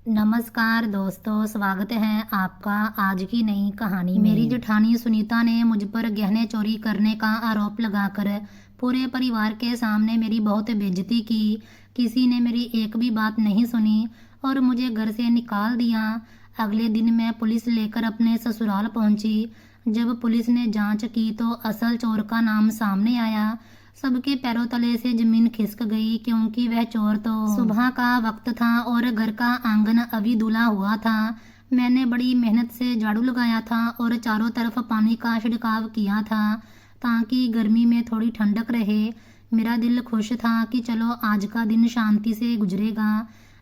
नमस्कार दोस्तों, स्वागत है आपका आज की नई कहानी में। मेरी जेठानी सुनीता ने मुझ पर गहने चोरी करने का आरोप लगाकर पूरे परिवार के सामने मेरी बहुत बेइज्जती की। किसी ने मेरी एक भी बात नहीं सुनी और मुझे घर से निकाल दिया। अगले दिन मैं पुलिस लेकर अपने ससुराल पहुंची। जब पुलिस ने जांच की तो असल चोर का नाम सामने आया। सबके पैरों तले से जमीन खिसक गई, क्योंकि वह चोर तो सुबह का वक्त था और घर का आंगन अभी धुला हुआ था। मैंने बड़ी मेहनत से झाड़ू लगाया था और चारों तरफ पानी का छिड़काव किया था ताकि गर्मी में थोड़ी ठंडक रहे। मेरा दिल खुश था कि चलो आज का दिन शांति से गुजरेगा।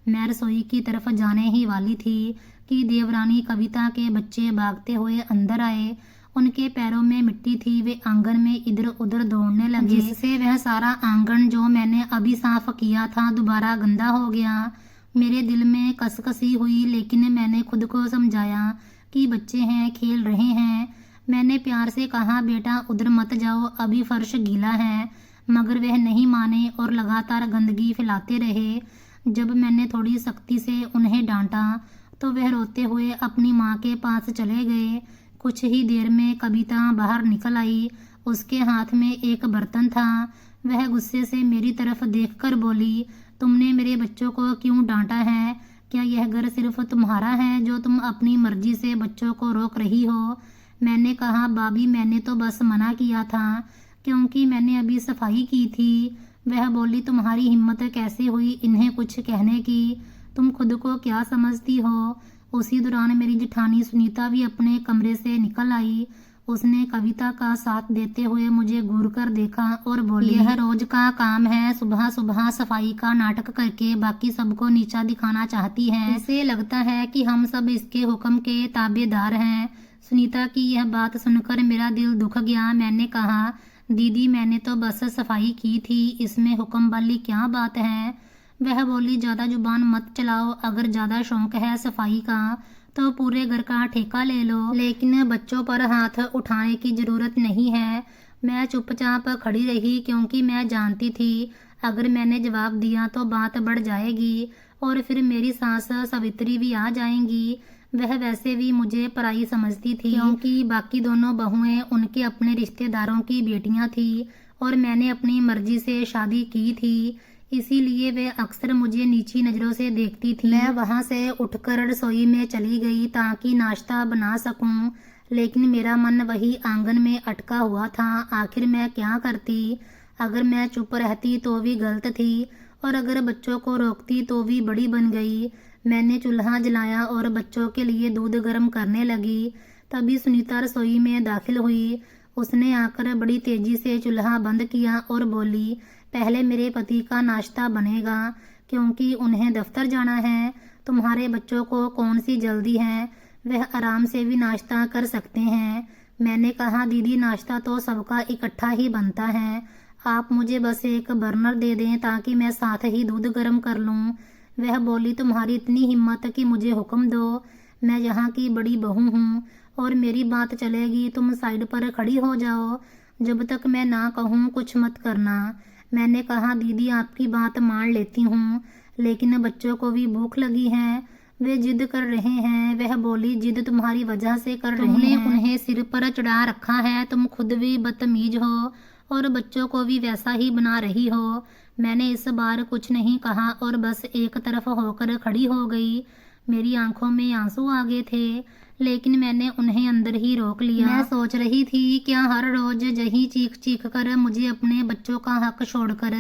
मैं रसोई की तरफ जाने ही वाली थी कि देवरानी कविता के बच्चे भागते हुए अंदर आए। उनके पैरों में मिट्टी थी। वे आंगन में इधर उधर दौड़ने लगे, जिससे वह सारा आंगन जो मैंने अभी साफ किया था दोबारा गंदा हो गया। मेरे दिल में कसकसी हुई, लेकिन मैंने खुद को समझाया कि बच्चे हैं, खेल रहे हैं। मैंने प्यार से कहा, बेटा उधर मत जाओ, अभी फर्श गीला है। मगर वह नहीं माने और लगातार गंदगी फैलाते रहे। जब मैंने थोड़ी सख्ती से उन्हें डांटा तो वह रोते हुए अपनी माँ के पास चले गए। कुछ ही देर में कविता बाहर निकल आई। उसके हाथ में एक बर्तन था। वह गुस्से से मेरी तरफ देखकर बोली, तुमने मेरे बच्चों को क्यों डांटा है? क्या यह घर सिर्फ तुम्हारा है जो तुम अपनी मर्जी से बच्चों को रोक रही हो? मैंने कहा, भाभी मैंने तो बस मना किया था, क्योंकि मैंने अभी सफाई की थी। वह बोली, तुम्हारी हिम्मत कैसे हुई इन्हें कुछ कहने की? तुम खुद को क्या समझती हो? उसी दौरान मेरी जेठानी सुनीता भी अपने कमरे से निकल आई। उसने कविता का साथ देते हुए मुझे घूर कर देखा और बोली, यह रोज का काम है, सुबह सुबह सफाई का नाटक करके बाकी सबको नीचा दिखाना चाहती है। इसे लगता है कि हम सब इसके हुक्म के ताबेदार हैं। सुनीता की यह बात सुनकर मेरा दिल दुख गया। मैंने कहा, दीदी मैंने तो बस सफाई की थी, इसमें हुक्म वाली क्या बात है? वह बोली, ज़्यादा जुबान मत चलाओ। अगर ज़्यादा शौक है सफाई का तो पूरे घर का ठेका ले लो, लेकिन बच्चों पर हाथ उठाने की ज़रूरत नहीं है। मैं चुपचाप खड़ी रही, क्योंकि मैं जानती थी अगर मैंने जवाब दिया तो बात बढ़ जाएगी और फिर मेरी सास सावित्री भी आ जाएंगी। वह वैसे भी मुझे पराई समझती थी, क्योंकि बाकी दोनों बहुएं उनके अपने रिश्तेदारों की बेटियां थी और मैंने अपनी मर्जी से शादी की थी। इसीलिए वे अक्सर मुझे नीची नज़रों से देखती थी। मैं वहां से उठकर रसोई में चली गई ताकि नाश्ता बना सकूं, लेकिन मेरा मन वही आंगन में अटका हुआ था। आखिर मैं क्या करती? अगर मैं चुप रहती तो भी गलत थी और अगर बच्चों को रोकती तो भी बड़ी बन गई। मैंने चूल्हा जलाया और बच्चों के लिए दूध गर्म करने लगी। तभी सुनीता रसोई में दाखिल हुई। उसने आकर बड़ी तेजी से चूल्हा बंद किया और बोली, पहले मेरे पति का नाश्ता बनेगा, क्योंकि उन्हें दफ्तर जाना है। तुम्हारे बच्चों को कौन सी जल्दी है? वह आराम से भी नाश्ता कर सकते हैं। मैंने कहा, दीदी नाश्ता तो सबका इकट्ठा ही बनता है, आप मुझे बस एक बर्नर दे दें ताकि मैं साथ ही दूध गर्म कर लूं। वह बोली, तुम्हारी इतनी हिम्मत कि मुझे हुक्म दो? मैं यहाँ की बड़ी बहू हूँ और मेरी बात चलेगी, तुम साइड पर खड़ी हो जाओ। जब तक मैं ना कहूँ कुछ मत करना। मैंने कहा, दीदी आपकी बात मान लेती हूँ, लेकिन बच्चों को भी भूख लगी है, वे जिद कर रहे हैं। वह बोली, जिद तुम्हारी वजह से कर रहे हैं। तुमने उन्हें सिर पर चढ़ा रखा है, तुम खुद भी बदतमीज हो और बच्चों को भी वैसा ही बना रही हो। मैंने इस बार कुछ नहीं कहा और बस एक तरफ होकर खड़ी हो गई। मेरी आंखों में आंसू आ गए थे, लेकिन मैंने उन्हें अंदर ही रोक लिया। मैं सोच रही थी, क्या हर रोज यही चीख चीख कर मुझे अपने बच्चों का हक छोड़कर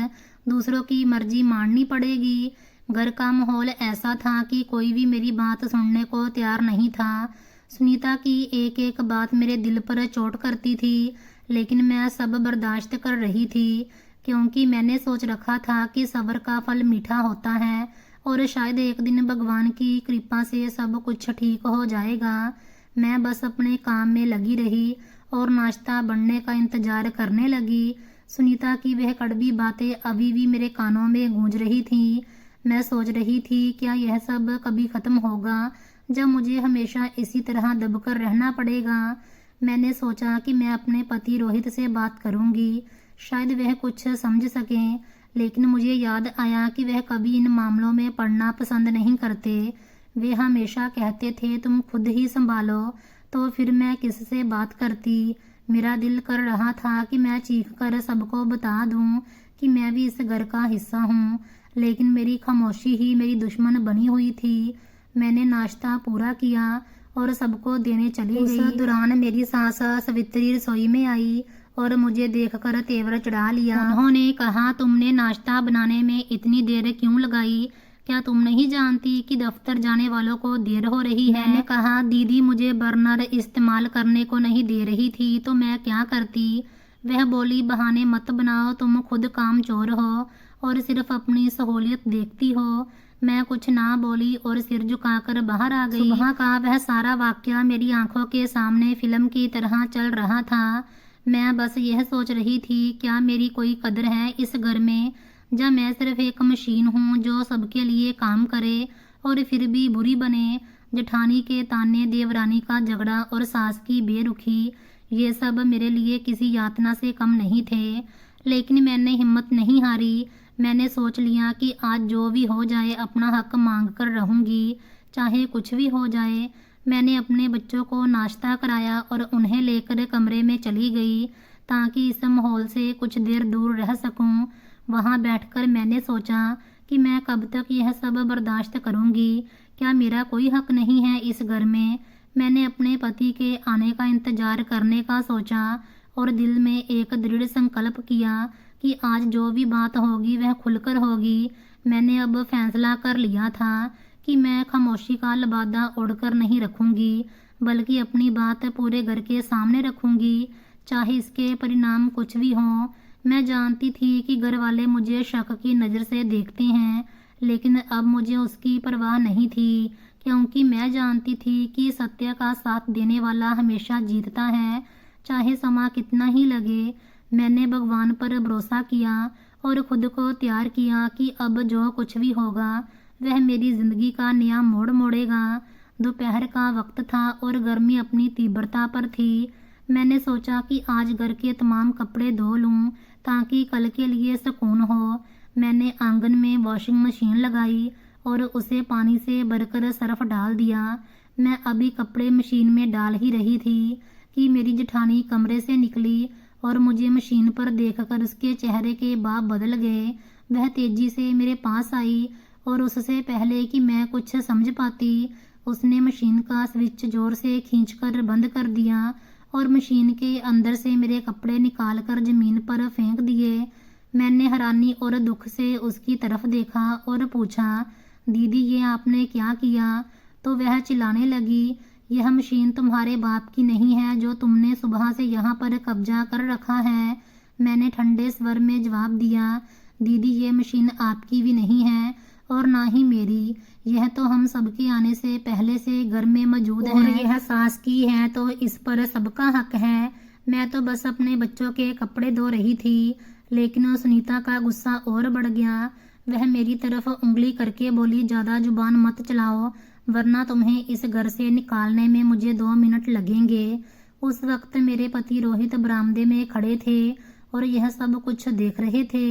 दूसरों की मर्जी माननी पड़ेगी? घर का माहौल ऐसा था कि कोई भी मेरी बात सुनने को तैयार नहीं था। सुनीता की एक एक बात मेरे दिल पर चोट करती थी, लेकिन मैं सब बर्दाश्त कर रही थी, क्योंकि मैंने सोच रखा था कि सब्र का फल मीठा होता है और शायद एक दिन भगवान की कृपा से सब कुछ ठीक हो जाएगा। मैं बस अपने काम में लगी रही और नाश्ता बनने का इंतजार करने लगी। सुनीता की वह कड़वी बातें अभी भी मेरे कानों में गूंज रही थीं। मैं सोच रही थी, क्या यह सब कभी खत्म होगा जब मुझे हमेशा इसी तरह दबकर रहना पड़ेगा? मैंने सोचा कि मैं अपने पति रोहित से बात करूंगी, शायद वह कुछ समझ सकें। लेकिन मुझे याद आया कि वह कभी इन मामलों में पढ़ना पसंद नहीं करते। वे हमेशा कहते थे तुम खुद ही संभालो, तो फिर मैं किससे बात करती। मेरा दिल कर रहा था कि मैं चीख कर सबको बता दूं कि मैं भी इस घर का हिस्सा हूँ, लेकिन मेरी खामोशी ही मेरी दुश्मन बनी हुई थी। मैंने नाश्ता पूरा किया और सबको देने चली गई। उस दौरान मेरी सास सवित्री रसोई में आई और मुझे देखकर तेवर चढ़ा लिया। उन्होंने कहा, तुमने नाश्ता बनाने में इतनी देर क्यों लगाई? क्या तुम नहीं जानती कि दफ्तर जाने वालों को देर हो रही है? मैंने कहा, दीदी मुझे बर्नर इस्तेमाल करने को नहीं दे रही थी तो मैं क्या करती? वह बोली, बहाने मत बनाओ, तुम खुद कामचोर हो और सिर्फ अपनी सहूलियत देखती हो। मैं कुछ ना बोली और सिर झुकाकर बाहर आ गई। सुबह का वह सारा वाकया मेरी आंखों के सामने फिल्म की तरह चल रहा था। मैं बस यह सोच रही थी, क्या मेरी कोई कदर है इस घर में, या मैं सिर्फ एक मशीन हूँ जो सबके लिए काम करे और फिर भी बुरी बने। जेठानी के ताने, देवरानी का झगड़ा और सास की बेरुखी, ये सब मेरे लिए किसी यातना से कम नहीं थे। लेकिन मैंने हिम्मत नहीं हारी। मैंने सोच लिया कि आज जो भी हो जाए अपना हक मांग कर रहूँगी, चाहे कुछ भी हो जाए। मैंने अपने बच्चों को नाश्ता कराया और उन्हें लेकर कमरे में चली गई ताकि इस माहौल से कुछ देर दूर रह सकूं। वहां बैठकर मैंने सोचा कि मैं कब तक यह सब बर्दाश्त करूंगी। क्या मेरा कोई हक नहीं है इस घर में? मैंने अपने पति के आने का इंतजार करने का सोचा और दिल में एक दृढ़ संकल्प किया कि आज जो भी बात होगी वह खुलकर होगी। मैंने अब फैसला कर लिया था कि मैं खामोशी का लबादा ओढ़कर नहीं रखूंगी, बल्कि अपनी बात पूरे घर के सामने रखूंगी, चाहे इसके परिणाम कुछ भी हों। मैं जानती थी कि घर वाले मुझे शक की नज़र से देखते हैं, लेकिन अब मुझे उसकी परवाह नहीं थी, क्योंकि मैं जानती थी कि सत्य का साथ देने वाला हमेशा जीतता है, चाहे समा कितना ही लगे। मैंने भगवान पर भरोसा किया और खुद को तैयार किया कि अब जो कुछ भी होगा वह मेरी जिंदगी का नया मोड़ मोड़ेगा। दोपहर का वक्त था और गर्मी अपनी तीव्रता पर थी। मैंने सोचा कि आज घर के तमाम कपड़े धो लूं ताकि कल के लिए सुकून हो। मैंने आंगन में वॉशिंग मशीन लगाई और उसे पानी से भरकर सर्फ डाल दिया। मैं अभी कपड़े मशीन में डाल ही रही थी कि मेरी जेठानी कमरे से निकली और मुझे मशीन पर देखकर उसके चेहरे के भाव बदल गए। वह तेजी से मेरे पास आई और उससे पहले कि मैं कुछ समझ पाती, उसने मशीन का स्विच जोर से खींचकर बंद कर दिया और मशीन के अंदर से मेरे कपड़े निकालकर जमीन पर फेंक दिए। मैंने हैरानी और दुख से उसकी तरफ देखा और पूछा, दीदी ये आपने क्या किया? तो वह चिल्लाने लगी, यह मशीन तुम्हारे बाप की नहीं है जो तुमने सुबह से यहाँ पर कब्जा कर रखा है। मैंने ठंडे स्वर में जवाब दिया, दीदी ये मशीन आपकी भी नहीं है और ना ही मेरी, यह तो हम सबके आने से पहले से घर में मौजूद है और यह सास की है तो इस पर सबका हक है। मैं तो बस अपने बच्चों के कपड़े धो रही थी, लेकिन सुनीता का गुस्सा और बढ़ गया। वह मेरी तरफ उंगली करके बोली, ज़्यादा जुबान मत चलाओ वरना तुम्हें इस घर से निकालने में मुझे 2 मिनट लगेंगे। उस वक्त मेरे पति रोहित बरामदे में खड़े थे और यह सब कुछ देख रहे थे।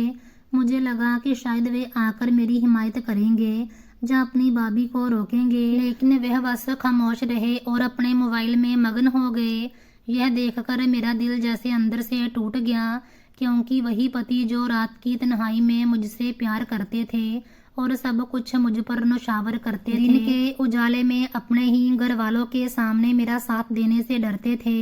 मुझे लगा कि शायद वे आकर मेरी हिमायत करेंगे या अपनी भाभी को रोकेंगे, लेकिन वह बस खामोश रहे और अपने मोबाइल में मगन हो गए। यह देखकर मेरा दिल जैसे अंदर से टूट गया, क्योंकि वही पति जो रात की तन्हाई में मुझसे प्यार करते थे और सब कुछ मुझ पर नौशावर करते थे, दिन के उजाले में अपने ही घर वालों के सामने मेरा साथ देने से डरते थे।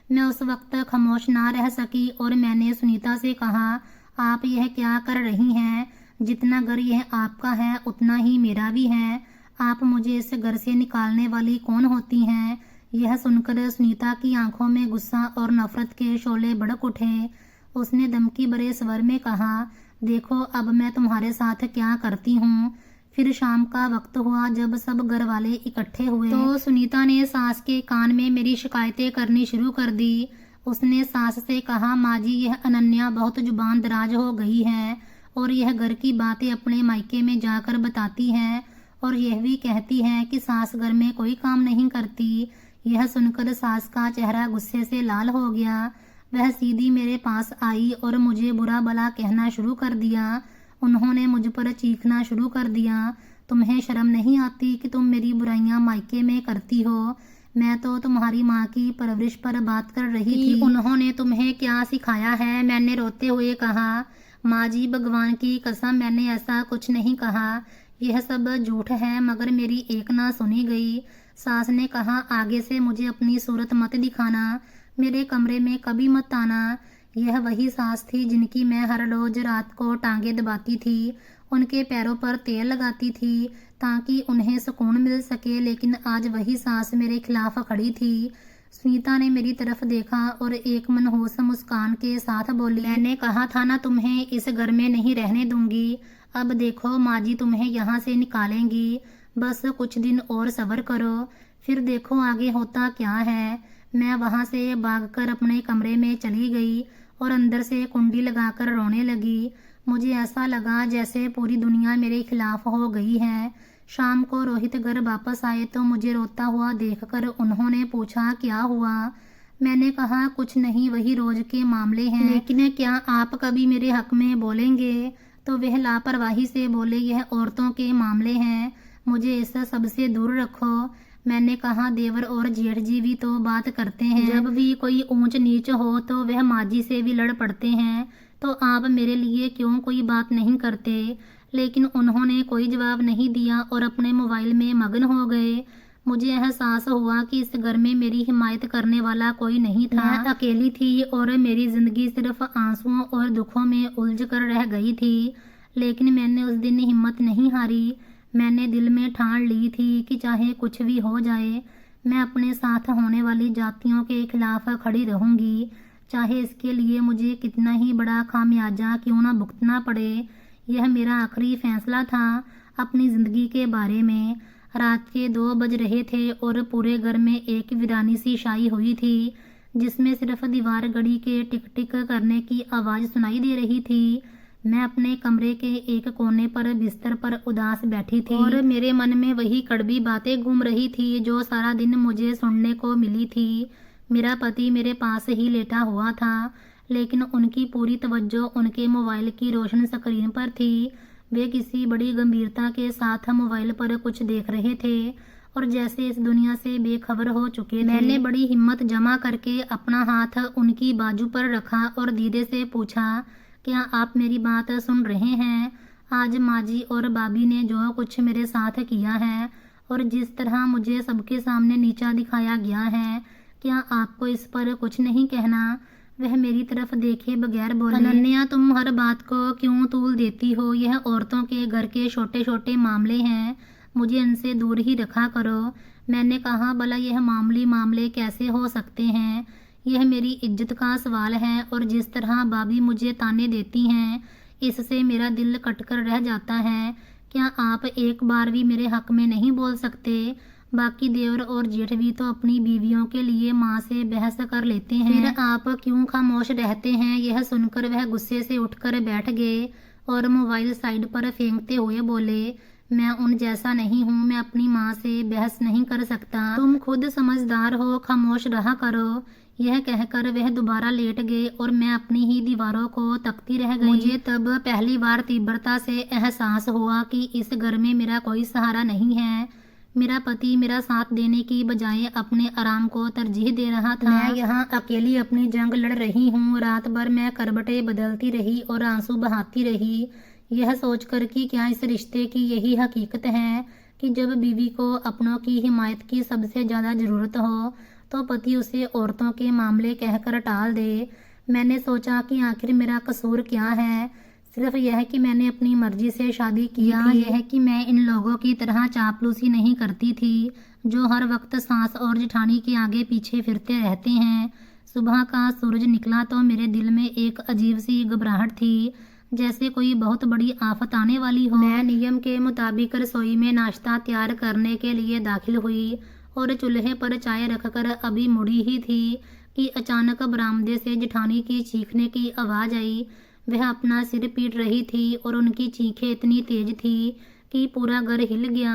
मैं उस वक्त खामोश ना रह सकी और मैंने सुनीता से कहा, आप यह क्या कर रही हैं? जितना घर यह आपका है उतना ही मेरा भी है। आप मुझे इस घर से निकालने वाली कौन होती हैं? यह सुनकर सुनीता की आंखों में गुस्सा और नफरत के शोले भड़क उठे। उसने धमकी भरे स्वर में कहा, देखो अब मैं तुम्हारे साथ क्या करती हूँ। फिर शाम का वक्त हुआ जब सब घर वाले इकट्ठे हुए तो सुनीता ने सास के कान में मेरी शिकायतें करनी शुरू कर दी। उसने सास से कहा, माँ जी यह अनन्या बहुत जुबान दराज हो गई है और यह घर की बातें अपने मायके में जाकर बताती है और यह भी कहती है कि सास घर में कोई काम नहीं करती। यह सुनकर सास का चेहरा गुस्से से लाल हो गया। वह सीधी मेरे पास आई और मुझे बुरा भला कहना शुरू कर दिया। उन्होंने मुझ पर चीखना शुरू कर दिया, तुम्हें शर्म नहीं आती कि तुम मेरी बुराइयां मायके में करती हो? मैं तो तुम्हारी माँ की परवरिश पर बात कर रही थी। उन्होंने तुम्हें क्या सिखाया है? मैंने रोते हुए कहा। माँ जी, भगवान की कसम, मैंने ऐसा कुछ नहीं कहा। यह सब झूठ है। मगर मेरी एक ना सुनी गई। सास ने कहा, आगे से मुझे अपनी सूरत मत दिखाना, मेरे कमरे में कभी मत आना। यह वही सास थी जिनकी मैं हर रोज रात को टांगे दबाती थी, उनके पैरों पर तेल लगाती थी ताकि उन्हें सुकून मिल सके। लेकिन आज वही सास मेरे खिलाफ खड़ी थी। सुनीता ने मेरी तरफ देखा और एक मनहूस मुस्कान के साथ बोली, मैंने कहा था ना तुम्हें इस घर में नहीं रहने दूंगी। अब देखो माँ जी, तुम्हें यहाँ से निकालेंगी। बस कुछ दिन और सब्र करो, फिर देखो आगे होता क्या है। मैं वहाँ से भागकर अपने कमरे में चली गई और अंदर से कुंडी लगाकर रोने लगी। मुझे ऐसा लगा जैसे पूरी दुनिया मेरे खिलाफ हो गई है। शाम को रोहित घर वापस आए तो मुझे रोता हुआ देखकर उन्होंने पूछा, क्या हुआ? मैंने कहा, कुछ नहीं, वही रोज के मामले हैं। लेकिन क्या आप कभी मेरे हक में बोलेंगे? तो वह लापरवाही से बोले, यह औरतों के मामले हैं, मुझे इस सबसे दूर रखो। मैंने कहा, देवर और जेठ जी भी तो बात करते हैं। जब भी कोई ऊंच नीच हो तो वह माँ जी से भी लड़ पड़ते हैं। तो आप मेरे लिए क्यों कोई बात नहीं करते? लेकिन उन्होंने कोई जवाब नहीं दिया और अपने मोबाइल में मगन हो गए। मुझे एहसास हुआ कि इस घर में मेरी हिमायत करने वाला कोई नहीं था। मैं अकेली थी और मेरी जिंदगी सिर्फ आंसुओं और दुखों में उलझ कर रह गई थी। लेकिन मैंने उस दिन हिम्मत नहीं हारी। मैंने दिल में ठान ली थी कि चाहे कुछ भी हो जाए, मैं अपने साथ होने वाली जातियों के खिलाफ खड़ी रहूंगी, चाहे इसके लिए मुझे कितना ही बड़ा खामियाजा क्यों ना भुगतना पड़े। यह मेरा आखिरी फैसला था अपनी ज़िंदगी के बारे में। रात के 2 बज रहे थे और पूरे घर में एक वीरानी सी छाई हुई थी, जिसमें सिर्फ दीवार घड़ी के टिक टिक करने की आवाज़ सुनाई दे रही थी। मैं अपने कमरे के एक कोने पर बिस्तर पर उदास बैठी थी और मेरे मन में वही कड़वी बातें घूम रही थी जो सारा दिन मुझे सुनने को मिली थी। मेरा पति मेरे पास ही लेटा हुआ था, लेकिन उनकी पूरी तवज्जो उनके मोबाइल की रोशन स्क्रीन पर थी। वे किसी बड़ी गंभीरता के साथ मोबाइल पर कुछ देख रहे थे और जैसे इस दुनिया से बेखबर हो चुके थे। मैंने बड़ी हिम्मत जमा करके अपना हाथ उनकी बाजू पर रखा और दीदे से पूछा, क्या आप मेरी बात सुन रहे हैं? आज माँ जी और भाभी ने जो कुछ मेरे साथ किया है और जिस तरह मुझे सबके सामने नीचा दिखाया गया है, क्या आपको इस पर कुछ नहीं कहना? वह मेरी तरफ देखे बगैर बोले, अनन्या, तुम हर बात को क्यों तूल देती हो? यह औरतों के घर के छोटे छोटे मामले हैं, मुझे इनसे दूर ही रखा करो। मैंने कहा, भला यह मामूली मामले कैसे हो सकते हैं? यह मेरी इज्जत का सवाल है और जिस तरह भाभी मुझे ताने देती हैं, इससे मेरा दिल कटकर रह जाता है। क्या आप एक बार भी मेरे हक में नहीं बोल सकते? बाकी देवर और जेठ भी तो अपनी बीवियों के लिए माँ से बहस कर लेते हैं, फिर आप क्यों खामोश रहते हैं? यह सुनकर वह गुस्से से उठकर बैठ गए और मोबाइल साइड पर फेंकते हुए बोले, मैं उन जैसा नहीं हूँ, मैं अपनी माँ से बहस नहीं कर सकता। तुम खुद समझदार हो, खामोश रहा करो। यह कहकर वह दोबारा लेट गए और मैं अपनी ही दीवारों को तकती रह गई। मुझे तब पहली बार तीव्रता से एहसास हुआ कि इस घर में मेरा कोई सहारा नहीं है। मेरा पति मेरा साथ देने की बजाय अपने आराम को तरजीह दे रहा था। मैं यहाँ अकेली अपनी जंग लड़ रही हूँ। रात भर मैं करवटें बदलती रही और आंसू बहाती रही, यह सोचकर कि क्या इस रिश्ते की यही हकीकत है कि जब बीवी को अपनों की हिमायत की सबसे ज़्यादा ज़रूरत हो तो पति उसे औरतों के मामले कहकर टाल दे। मैंने सोचा कि आखिर मेरा कसूर क्या है? सिर्फ यह कि मैंने अपनी मर्जी से शादी की थी। यह कि मैं इन लोगों की तरह चापलूसी नहीं करती थी जो हर वक्त सास और जेठानी के आगे पीछे फिरते रहते हैं। सुबह का सूरज निकला तो मेरे दिल में एक अजीब सी घबराहट थी, जैसे कोई बहुत बड़ी आफत आने वाली हो। मैं नियम के मुताबिक रसोई में नाश्ता तैयार करने के लिए दाखिल हुई और चूल्हे पर चाय रखकर अभी मुड़ी ही थी कि अचानक बरामदे से जेठानी की चीखने की आवाज़ आई। वह अपना सिर पीट रही थी और उनकी चीखें इतनी तेज थी कि पूरा घर हिल गया।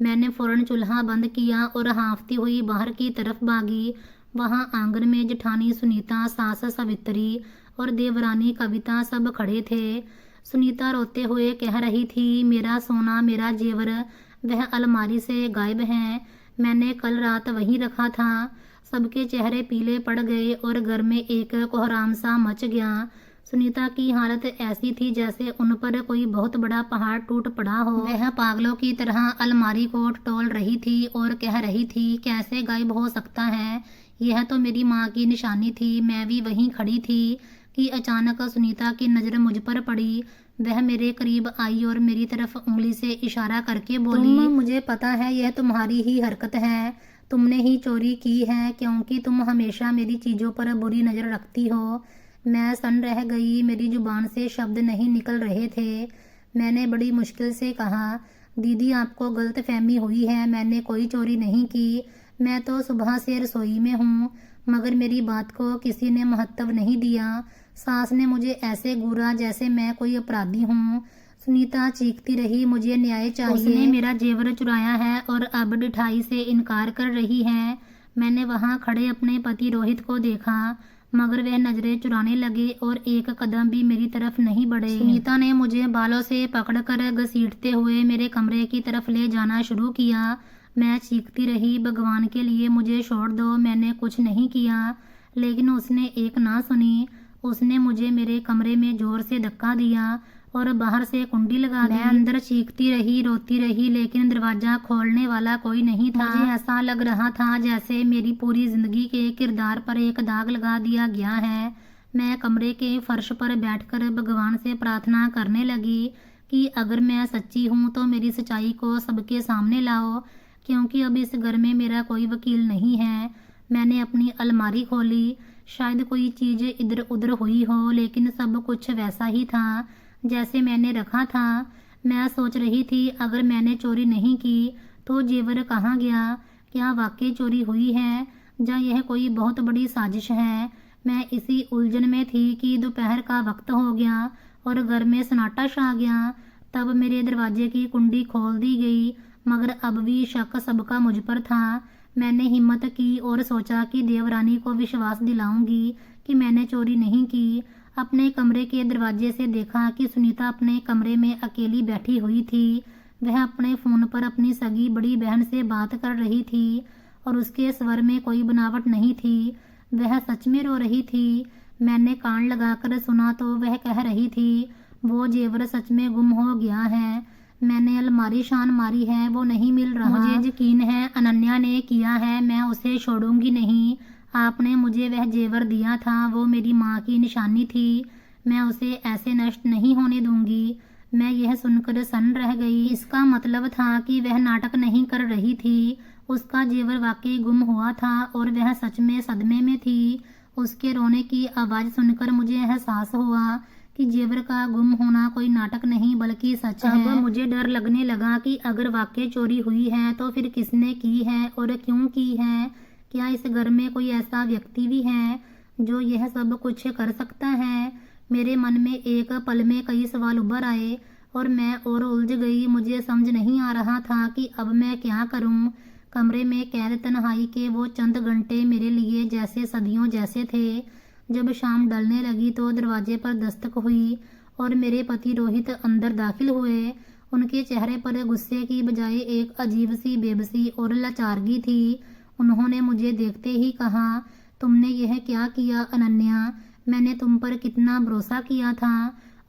मैंने फौरन चूल्हा बंद किया और हाँफती हुई बाहर की तरफ भागी। वहाँ आंगन में जेठानी सुनीता, सास सावित्री और देवरानी कविता सब खड़े थे। सुनीता रोते हुए कह रही थी, मेरा सोना, मेरा जेवर वह अलमारी से गायब है। मैंने कल रात वहीं रखा था। सबके चेहरे पीले पड़ गए और घर में एक कोहराम सा मच गया। सुनीता की हालत ऐसी थी जैसे उन पर कोई बहुत बड़ा पहाड़ टूट पड़ा हो। वह पागलों की तरह अलमारी को टटोल रही थी और कह रही थी, कैसे गायब हो सकता है, यह तो मेरी माँ की निशानी थी। मैं भी वहीं खड़ी थी कि अचानक सुनीता की नज़र मुझ पर पड़ी। वह मेरे करीब आई और मेरी तरफ उंगली से इशारा करके बोली, मुझे पता है यह तुम्हारी ही हरकत है, तुमने ही चोरी की है, क्योंकि तुम हमेशा मेरी चीज़ों पर बुरी नज़र रखती हो। मैं सन्न रह गई, मेरी जुबान से शब्द नहीं निकल रहे थे। मैंने बड़ी मुश्किल से कहा, दीदी आपको गलत फहमी हुई है, मैंने कोई चोरी नहीं की, मैं तो सुबह से रसोई में हूँ। मगर मेरी बात को किसी ने महत्व नहीं दिया। सास ने मुझे ऐसे घूरा जैसे मैं कोई अपराधी हूँ। सुनीता चीखती रही, मुझे न्याय चाहिए, उसने मेरा जेवर चुराया है और अब ढिठाई से इनकार कर रही है। मैंने वहाँ खड़े अपने पति रोहित को देखा, मगर वह नजरें चुराने लगे और एक कदम भी मेरी तरफ नहीं बढ़े। सुनीता ने मुझे बालों से पकड़कर घसीटते हुए मेरे कमरे की तरफ ले जाना शुरू किया। मैं चीखती रही, भगवान के लिए मुझे छोड़ दो, मैंने कुछ नहीं किया। लेकिन उसने एक ना सुनी। उसने मुझे मेरे कमरे में जोर से धक्का दिया और बाहर से कुंडी लगा दी। मैं अंदर चीखती रही, रोती रही, लेकिन दरवाजा खोलने वाला कोई नहीं था। मुझे ऐसा लग रहा था जैसे मेरी पूरी जिंदगी के किरदार पर एक दाग लगा दिया गया है। मैं कमरे के फर्श पर बैठकर भगवान से प्रार्थना करने लगी कि अगर मैं सच्ची हूँ तो मेरी सच्चाई को सबके सामने लाओ, क्योंकि अब इस घर में मेरा कोई वकील नहीं है। मैंने अपनी अलमारी खोली। शायद कोई चीज़ इधर उधर हुई हो, लेकिन सब कुछ वैसा ही था जैसे मैंने रखा था। मैं सोच रही थी, अगर मैंने चोरी नहीं की तो जेवर कहाँ गया? क्या वाकई चोरी हुई है या यह कोई बहुत बड़ी साजिश है? मैं इसी उलझन में थी कि दोपहर का वक्त हो गया और घर में सन्नाटा छा गया। तब मेरे दरवाजे की कुंडी खोल दी गई, मगर अब भी शक सबका मुझ पर था। मैंने हिम्मत की और सोचा कि देवरानी को विश्वास दिलाऊंगी कि मैंने चोरी नहीं की। अपने कमरे के दरवाजे से देखा कि सुनीता अपने कमरे में अकेली बैठी हुई थी। वह अपने फ़ोन पर अपनी सगी बड़ी बहन से बात कर रही थी और उसके स्वर में कोई बनावट नहीं थी। वह सच में रो रही थी। मैंने कान लगाकर सुना तो वह कह रही थी, वो जेवर सच में गुम हो गया है, मैंने अलमारी शान मारी है, वो नहीं मिल रहा। मुझे यकीन है अनन्या ने किया है, मैं उसे छोड़ूंगी नहीं। आपने मुझे वह जेवर दिया था, वो मेरी माँ की निशानी थी, मैं उसे ऐसे नष्ट नहीं होने दूंगी। मैं यह सुनकर सन्न रह गई। इसका मतलब था कि वह नाटक नहीं कर रही थी। उसका जेवर वाकई गुम हुआ था और वह सच में सदमे में थी। उसके रोने की आवाज़ सुनकर मुझे एहसास हुआ कि जेवर का गुम होना कोई नाटक नहीं बल्कि सच है। अब मुझे डर लगने लगा कि अगर वाकई चोरी हुई है तो फिर किसने की है और क्यों की है? क्या इस घर में कोई ऐसा व्यक्ति भी है जो यह सब कुछ कर सकता है? मेरे मन में एक पल में कई सवाल उभर आए और मैं और उलझ गई। मुझे समझ नहीं आ रहा था कि अब मैं क्या करूं। कमरे में कैद तन्हाई के वो चंद घंटे मेरे लिए जैसे सदियों जैसे थे। जब शाम ढलने लगी तो दरवाजे पर दस्तक हुई और मेरे पति रोहित अंदर दाखिल हुए। उनके चेहरे पर गुस्से की बजाय एक अजीब सी बेबसी और लाचारगी थी। उन्होंने मुझे देखते ही कहा, तुमने यह क्या किया अनन्या? मैंने तुम पर कितना भरोसा किया था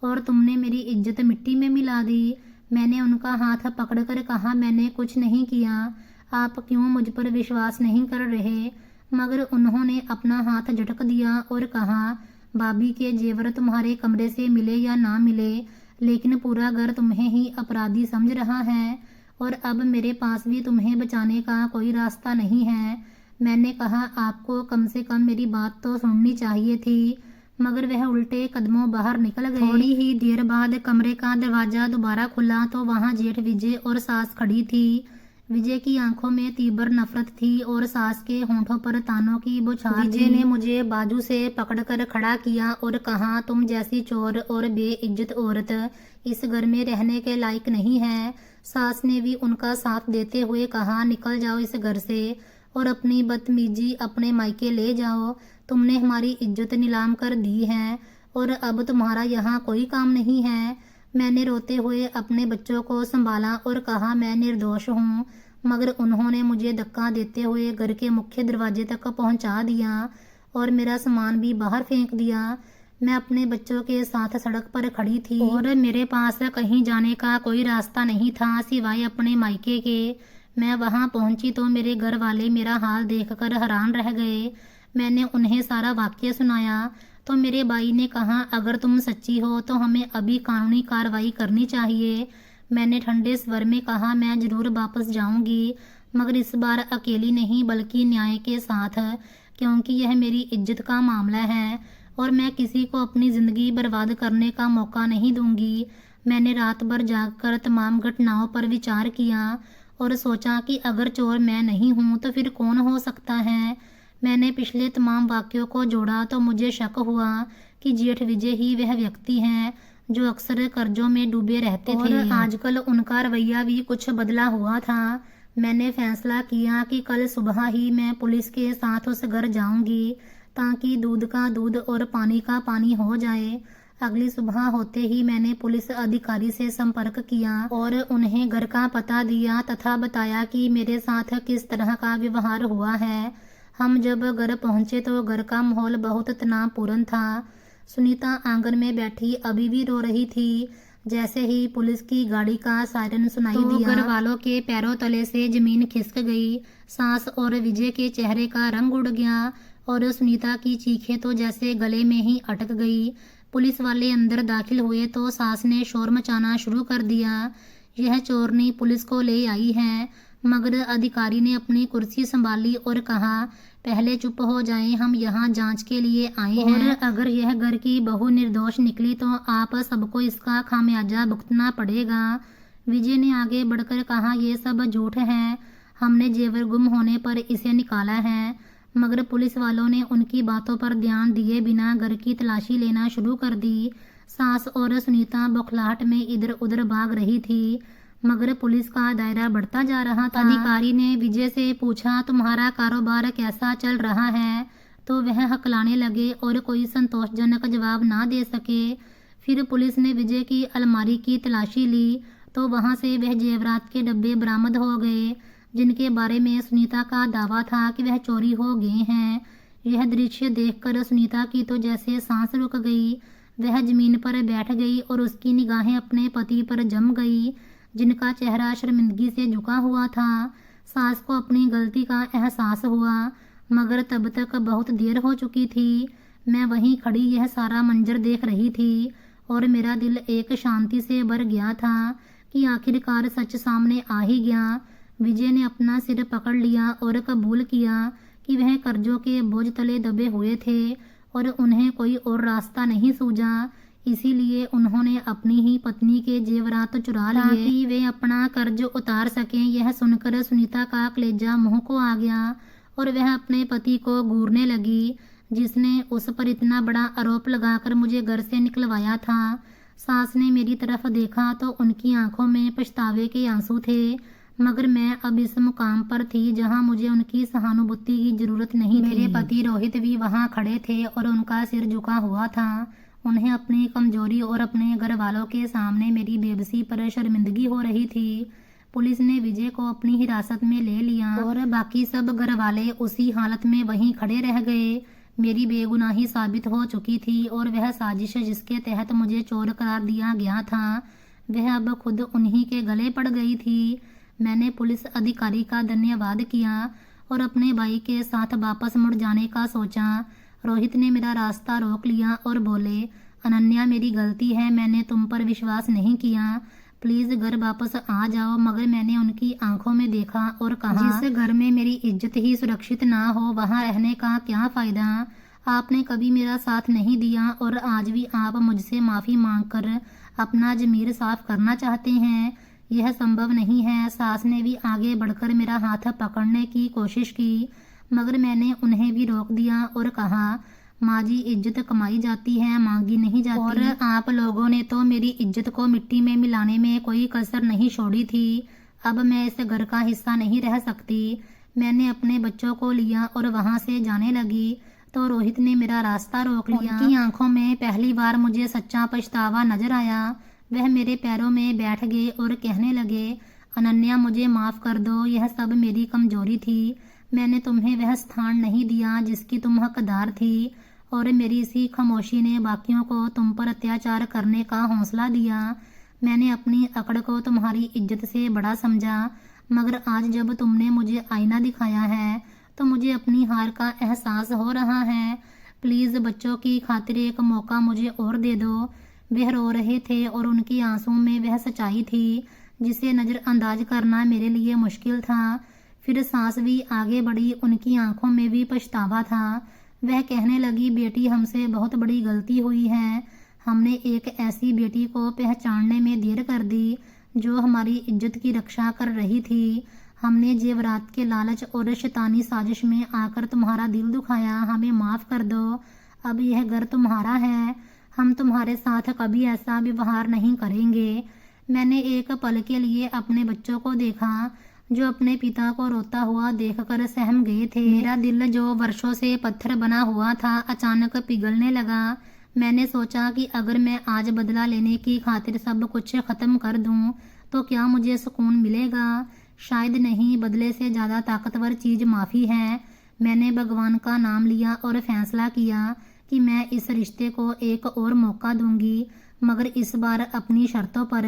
और तुमने मेरी इज्जत मिट्टी में मिला दी। मैंने उनका हाथ पकड़कर कहा, मैंने कुछ नहीं किया, आप क्यों मुझ पर विश्वास नहीं कर रहे? मगर उन्होंने अपना हाथ झटक दिया और कहा, भाभी के जेवर तुम्हारे कमरे से मिले या ना मिले, लेकिन पूरा घर तुम्हें ही अपराधी समझ रहा है और अब मेरे पास भी तुम्हें बचाने का कोई रास्ता नहीं है। मैंने कहा, आपको कम से कम मेरी बात तो सुननी चाहिए थी, मगर वह उल्टे कदमों बाहर निकल गए। थोड़ी ही देर बाद कमरे का दरवाजा दोबारा खुला तो वहाँ जेठ विजय और सास खड़ी थी। विजय की आंखों में तीव्र नफरत थी और सास के होंठों पर तानों की बौछार। विजय ने मुझे बाजू से पकड़कर खड़ा किया और कहा, तुम जैसी चोर और बेइज्जत औरत इस घर में रहने के लायक नहीं है। सास ने भी उनका साथ देते हुए कहा, निकल जाओ इस घर से और अपनी बदतमीजी अपने मायके ले जाओ। तुमने हमारी इज्जत नीलाम कर दी है और अब तुम्हारा यहाँ कोई काम नहीं है। मैंने रोते हुए अपने बच्चों को संभाला और कहा मैं निर्दोष हूँ, मगर उन्होंने मुझे धक्का देते हुए घर के मुख्य दरवाजे तक पहुँचा दिया और मेरा सामान भी बाहर फेंक दिया। मैं अपने बच्चों के साथ सड़क पर खड़ी थी और मेरे पास कहीं जाने का कोई रास्ता नहीं था सिवाय अपने मायके के। मैं वहां पहुंची तो मेरे घर वाले मेरा हाल देखकर हैरान रह गए। मैंने उन्हें सारा वाक्य सुनाया तो मेरे भाई ने कहा अगर तुम सच्ची हो तो हमें अभी कानूनी कार्रवाई करनी चाहिए। मैंने ठंडे स्वर में कहा मैं जरूर वापस जाऊंगी, मगर इस बार अकेली नहीं बल्कि न्याय के साथ, क्योंकि यह मेरी इज्जत का मामला है और मैं किसी को अपनी ज़िंदगी बर्बाद करने का मौका नहीं दूंगी। मैंने रात भर जागकर तमाम घटनाओं पर विचार किया और सोचा कि अगर चोर मैं नहीं हूँ तो फिर कौन हो सकता है। मैंने पिछले तमाम वाक्यों को जोड़ा तो मुझे शक हुआ कि जेठ विजय ही वह व्यक्ति हैं जो अक्सर कर्जों में डूबे रहते थे और आजकल उनका रवैया भी कुछ बदला हुआ था। मैंने फैसला किया कि कल सुबह ही मैं पुलिस के साथ उस घर जाऊंगी ताकि दूध का दूध और पानी का पानी हो जाए। अगली सुबह होते ही मैंने पुलिस अधिकारी से संपर्क किया और उन्हें घर का पता दिया तथा बताया कि मेरे साथ किस तरह का व्यवहार हुआ है। हम जब घर पहुंचे तो घर का माहौल बहुत तनावपूर्ण था। सुनीता आंगन में बैठी अभी भी रो रही थी। जैसे ही पुलिस की गाड़ी का सायरन सुनाई दिया, घर वालों के पैरों तले से जमीन खिसक गई। सास और विजय के चेहरे का रंग उड़ गया और सुनीता की चीखें तो जैसे गले में ही अटक गई। पुलिस वाले अंदर दाखिल हुए तो सास ने शोर मचाना शुरू कर दिया, यह चोरनी पुलिस को ले आई है। मगर अधिकारी ने अपनी कुर्सी संभाली और कहा पहले चुप हो जाएं, हम यहाँ जांच के लिए आए हैं। अगर यह घर की बहू निर्दोष निकली तो आप सबको इसका खामियाजा भुगतना पड़ेगा। विजय ने आगे बढ़कर कहा ये सब झूठ है, हमने जेवर गुम होने पर इसे निकाला है। मगर पुलिस वालों ने उनकी बातों पर ध्यान दिए बिना घर की तलाशी लेना शुरू कर दी। सास और सुनीता बौखलाहट में इधर उधर भाग रही थी, मगर पुलिस का दायरा बढ़ता जा रहा था। अधिकारी ने विजय से पूछा तुम्हारा कारोबार कैसा चल रहा है, तो वह हकलाने लगे और कोई संतोषजनक जवाब ना दे सके। फिर पुलिस ने विजय की अलमारी की तलाशी ली तो वहां से वह जेवरात के डब्बे बरामद हो गए जिनके बारे में सुनीता का दावा था कि वह चोरी हो गए हैं। यह दृश्य देखकर सुनीता की तो जैसे सांस रुक गई। वह जमीन पर बैठ गई और उसकी निगाहें अपने पति पर जम गई जिनका चेहरा शर्मिंदगी से झुका हुआ था। सास को अपनी गलती का एहसास हुआ, मगर तब तक बहुत देर हो चुकी थी। मैं वहीं खड़ी यह सारा मंजर देख रही थी और मेरा दिल एक शांति से भर गया था कि आखिरकार सच सामने आ ही गया। विजय ने अपना सिर पकड़ लिया और कबूल किया कि वह कर्जों के बोझ तले दबे हुए थे और उन्हें कोई और रास्ता नहीं सूझा। इसीलिए उन्होंने अपनी ही पत्नी के जेवरात चुरा लिए ताकि वे अपना कर्ज उतार सकें। यह सुनकर सुनीता का कलेजा मुंह को आ गया और वह अपने पति को घूरने लगी जिसने उस पर इतना बड़ा आरोप लगाकर मुझे घर से निकलवाया था। सास ने मेरी तरफ देखा तो उनकी आंखों में पछतावे के आंसू थे, मगर मैं अब इस मुकाम पर थी जहां मुझे उनकी सहानुभूति की जरूरत नहीं थी। मेरे पति रोहित भी वहां खड़े थे और उनका सिर झुका हुआ था। उन्हें अपनी कमजोरी और अपने घर वालों के सामने मेरी बेबसी पर शर्मिंदगी हो रही थी। पुलिस ने विजय को अपनी हिरासत में ले लिया और बाकी सब घर वाले उसी हालत में वहीं खड़े रह गए। मेरी बेगुनाही साबित हो चुकी थी और वह साजिश जिसके तहत मुझे चोर करार दिया गया था वह अब खुद उन्हीं के गले पड़ गई थी। मैंने पुलिस अधिकारी का धन्यवाद किया और अपने भाई के साथ वापस मुड़ जाने का सोचा। रोहित ने मेरा रास्ता रोक लिया और बोले अनन्या मेरी गलती है, मैंने तुम पर विश्वास नहीं किया, प्लीज घर वापस आ जाओ। मगर मैंने उनकी आंखों में देखा और कहा जिस घर में मेरी इज्जत ही सुरक्षित ना हो वहां रहने का क्या फायदा। आपने कभी मेरा साथ नहीं दिया और आज भी आप मुझसे माफी मांगकर अपना जमीर साफ करना चाहते हैं, यह संभव नहीं है। सास ने भी आगे बढ़कर मेरा हाथ पकड़ने की कोशिश की, मगर मैंने उन्हें भी रोक दिया और कहा माँ जी इज्जत कमाई जाती है, मांगी नहीं जाती। और आप लोगों ने तो मेरी इज्जत को मिट्टी में मिलाने में कोई कसर नहीं छोड़ी थी। अब मैं इस घर का हिस्सा नहीं रह सकती। मैंने अपने बच्चों को लिया और वहां से जाने लगी तो रोहित ने मेरा रास्ता रोक लिया। उनकी आंखों में पहली बार मुझे सच्चा पछतावा नजर आया। वह मेरे पैरों में बैठ गए और कहने लगे, अनन्या मुझे माफ़ कर दो, यह सब मेरी कमजोरी थी। मैंने तुम्हें वह स्थान नहीं दिया जिसकी तुम हकदार थी और मेरी इसी खामोशी ने बाकियों को तुम पर अत्याचार करने का हौसला दिया। मैंने अपनी अकड़ को तुम्हारी इज्जत से बड़ा समझा, मगर आज जब तुमने मुझे आईना दिखाया है तो मुझे अपनी हार का एहसास हो रहा है। प्लीज़ बच्चों की खातिर एक मौका मुझे और दे दो। वह रो रहे थे और उनकी आंसुओं में वह सच्चाई थी जिसे नज़रअंदाज करना मेरे लिए मुश्किल था। फिर सांस भी आगे बढ़ी, उनकी आंखों में भी पछतावा था। वह कहने लगी, बेटी हमसे बहुत बड़ी गलती हुई है। हमने एक ऐसी बेटी को पहचानने में देर कर दी जो हमारी इज्जत की रक्षा कर रही थी। हमने जेवरात के लालच और शैतानी साजिश में आकर तुम्हारा दिल दुखाया। हमें माफ़ कर दो। अब यह घर तुम्हारा है। हम तुम्हारे साथ कभी ऐसा व्यवहार नहीं करेंगे। मैंने एक पल के लिए अपने बच्चों को देखा जो अपने पिता को रोता हुआ देखकर सहम गए थे। मेरा दिल जो वर्षों से पत्थर बना हुआ था अचानक पिघलने लगा। मैंने सोचा कि अगर मैं आज बदला लेने की खातिर सब कुछ ख़त्म कर दूं तो क्या मुझे सुकून मिलेगा? शायद नहीं। बदले से ज़्यादा ताकतवर चीज़ माफ़ी है। मैंने भगवान का नाम लिया और फैसला किया कि मैं इस रिश्ते को एक और मौका दूंगी, मगर इस बार अपनी शर्तों पर।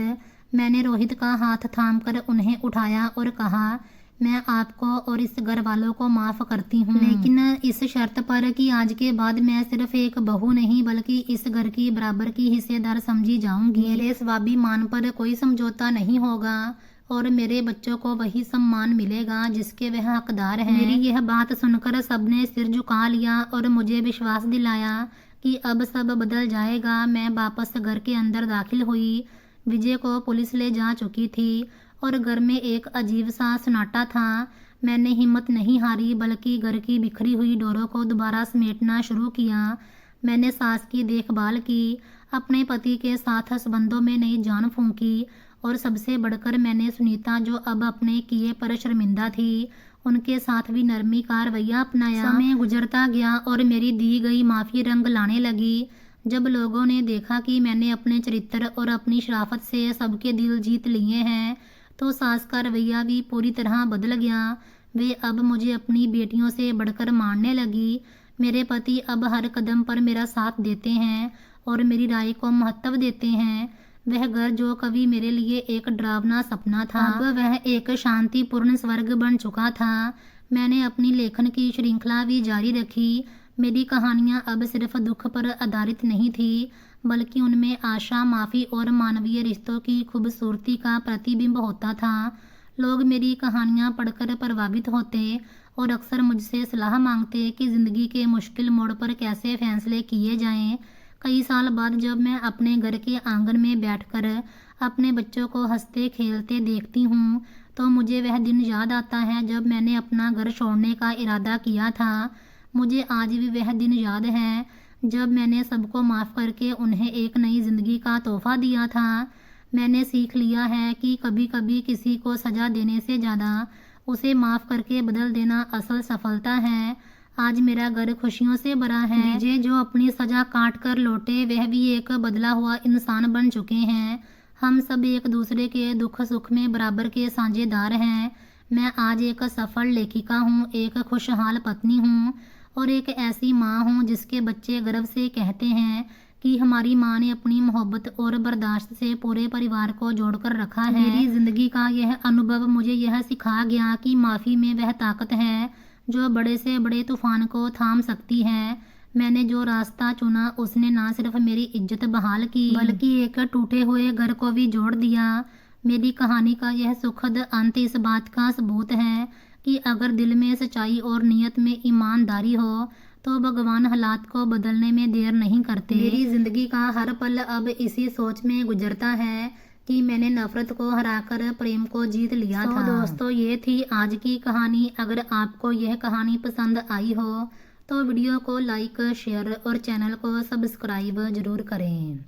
मैंने रोहित का हाथ थामकर उन्हें उठाया और कहा, मैं आपको और इस घर वालों को माफ़ करती हूँ, लेकिन इस शर्त पर कि आज के बाद मैं सिर्फ एक बहू नहीं बल्कि इस घर की बराबर की हिस्सेदार समझी जाऊंगी। मेरे स्वाभिमान पर कोई समझौता नहीं होगा और मेरे बच्चों को वही सम्मान मिलेगा जिसके वह हकदार हैं। मेरी यह बात सुनकर सबने सिर झुका लिया और मुझे विश्वास दिलाया कि अब सब बदल जाएगा। मैं वापस घर के अंदर दाखिल हुई। विजय को पुलिस ले जा चुकी थी और घर में एक अजीब सा सन्नाटा था। मैंने हिम्मत नहीं हारी बल्कि घर की बिखरी हुई डोरों को दोबारा समेटना शुरू किया। मैंने सास की देखभाल की, अपने पति के साथ संबंधों में नई जान फूंकी और सबसे बढ़कर मैंने सुनीता, जो अब अपने किए पर शर्मिंदा थी, उनके साथ भी नरमी का रवैया अपनाया। समय गुजरता गया और मेरी दी गई माफ़ी रंग लाने लगी। जब लोगों ने देखा कि मैंने अपने चरित्र और अपनी शराफत से सबके दिल जीत लिए हैं तो सास का रवैया भी पूरी तरह बदल गया। वे अब मुझे अपनी बेटियों से बढ़कर मानने लगी। मेरे पति अब हर कदम पर मेरा साथ देते हैं और मेरी राय को महत्व देते हैं। वह घर जो कभी मेरे लिए एक डरावना सपना था अब वह एक शांतिपूर्ण स्वर्ग बन चुका था। मैंने अपनी लेखन की श्रृंखला भी जारी रखी। मेरी कहानियाँ अब सिर्फ दुख पर आधारित नहीं थी बल्कि उनमें आशा, माफ़ी और मानवीय रिश्तों की खूबसूरती का प्रतिबिंब होता था। लोग मेरी कहानियाँ पढ़कर प्रभावित होते और अक्सर मुझसे सलाह मांगते कि ज़िंदगी के मुश्किल मोड़ पर कैसे फैसले किए जाएं। कई साल बाद जब मैं अपने घर के आंगन में बैठकर अपने बच्चों को हंसते खेलते देखती हूँ तो मुझे वह दिन याद आता है जब मैंने अपना घर छोड़ने का इरादा किया था। मुझे आज भी वह दिन याद है जब मैंने सबको माफ़ करके उन्हें एक नई ज़िंदगी का तोहफा दिया था। मैंने सीख लिया है कि कभी कभी किसी को सज़ा देने से ज़्यादा उसे माफ़ करके बदल देना असल सफलता है। आज मेरा घर खुशियों से भरा है। विजय जो अपनी सज़ा काट कर लौटे वह भी एक बदला हुआ इंसान बन चुके हैं। हम सब एक दूसरे के दुख सुख में बराबर के साझेदार हैं। मैं आज एक सफल लेखिका हूँ, एक खुशहाल पत्नी हूँ और एक ऐसी माँ हूँ जिसके बच्चे गर्व से कहते हैं कि हमारी माँ ने अपनी मोहब्बत और बर्दाश्त से पूरे परिवार को जोड़कर रखा है। मेरी ज़िंदगी का यह अनुभव मुझे यह सिखा गया कि माफ़ी में वह ताकत है जो बड़े से बड़े तूफान को थाम सकती है। मैंने जो रास्ता चुना उसने ना सिर्फ मेरी इज्जत बहाल की बल्कि एक टूटे हुए घर को भी जोड़ दिया। मेरी कहानी का यह सुखद अंत इस बात का सबूत है कि अगर दिल में सच्चाई और नियत में ईमानदारी हो तो भगवान हालात को बदलने में देर नहीं करते। मेरी ज़िंदगी का हर पल अब इसी सोच में गुजरता है कि मैंने नफरत को हराकर प्रेम को जीत लिया था। दोस्तों, ये थी आज की कहानी। अगर आपको यह कहानी पसंद आई हो तो वीडियो को लाइक, शेयर और चैनल को सब्सक्राइब जरूर करें।